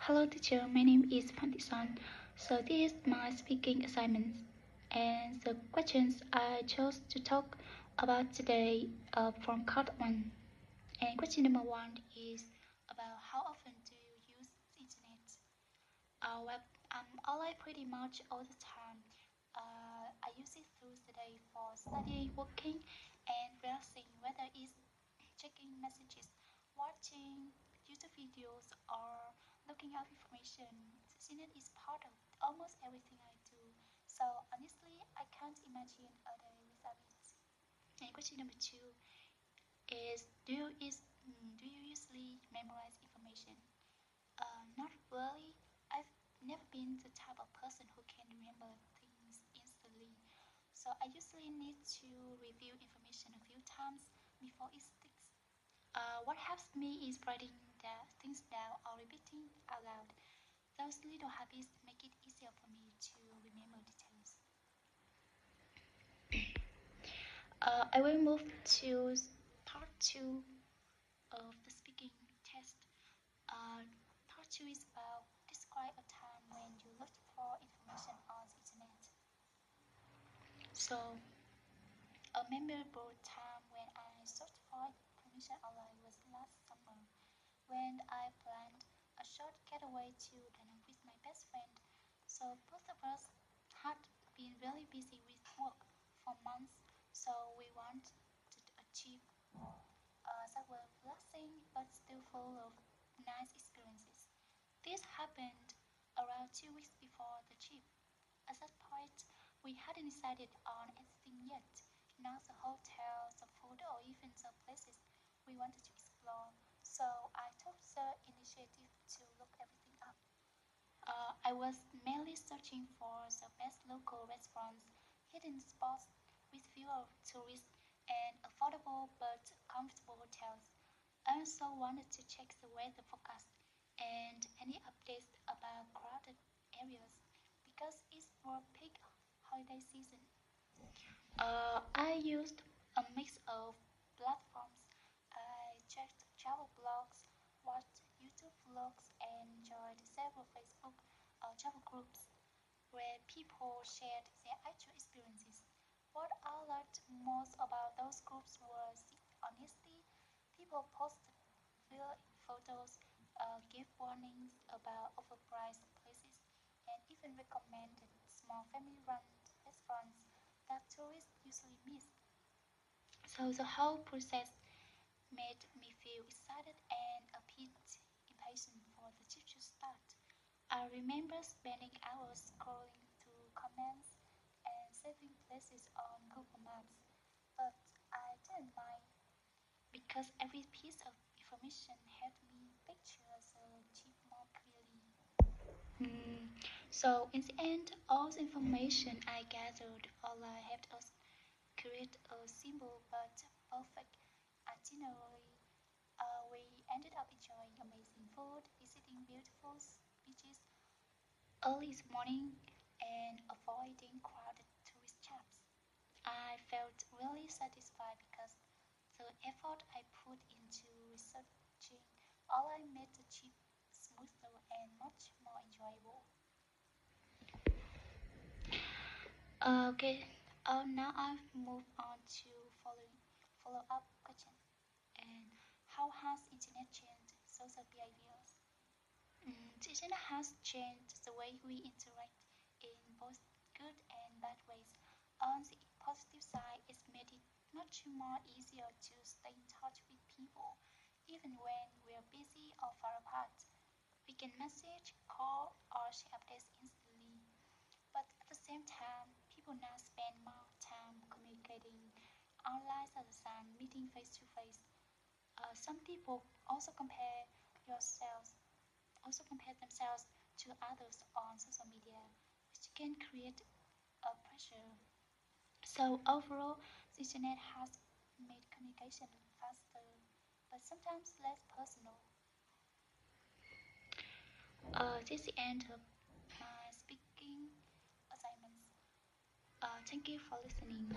Hello teacher, my name is Thị Son. So this is my speaking assignment. And the questions I chose to talk about today are from part 1. And question number 1 is about how often do you use the internet? Well, I'm online pretty much all the time. I use it through the day for studying, working, and relaxing, whether it's checking messages, watching YouTube videos, or looking up information. The internet is part of almost everything I do. So honestly, I can't imagine a day without it. And question number 2 is do you usually memorize information? Not really. I've never been the type of person who can remember things instantly. So I usually need to review information a few times before it sticks. What helps me is writing things down or repeating out loud. Those little habits make it easier for me to remember details. I will move to part 2 of the speaking test. Part 2 is about describe a time when you looked for information on the internet. So, a memorable time when I searched for information online was last summer when I planned a short getaway to Danang with my best friend. So both of us had been really busy with work for months, so we wanted a trip that were relaxing but still full of nice experiences. This happened around 2 weeks before the trip. At that point, we hadn't decided on anything yet, not the hotels, the food, or even the places we wanted to explore. So I took the initiative to look everything up. I was mainly searching for the best local restaurants, hidden spots with fewer tourists, and affordable but comfortable hotels. I also wanted to check the weather forecast and any updates about crowded areas because it's for peak holiday season. I used a mix of platforms. I checked travel blogs, watched YouTube vlogs, and joined several Facebook travel groups where people shared their actual experiences. What I liked most about those groups was the honesty. People posted real photos, gave warnings about overpriced places, and even recommended small family-run restaurants that tourists usually miss. So the whole process made me feel excited and a bit impatient for the trip to start. I remember spending hours scrolling through comments and saving places on Google Maps, but I didn't mind because every piece of information helped me picture the trip more clearly. So in the end, all the information I gathered online helped us create a simple but perfect itinerary. We ended up enjoying amazing food, visiting beautiful beaches early this morning, and avoiding crowded tourist traps. I felt really satisfied because the effort I put into researching online made the trip smoother and much more enjoyable. Okay, now I've moved on to follow up question. And how has internet changed social behaviors? The internet has changed the way we interact in both good and bad ways. On the positive side, it's made it much more easier to stay in touch with people, even when we're busy or far apart. We can message, call, or share updates instantly. But at the same time, people now spend more time communicating online rather than meeting face to face. Some people yourselves also compare themselves to others on social media, which can create a pressure. So overall, the internet has made communication faster, but sometimes less personal. This is the end of my speaking assignments. Thank you for listening.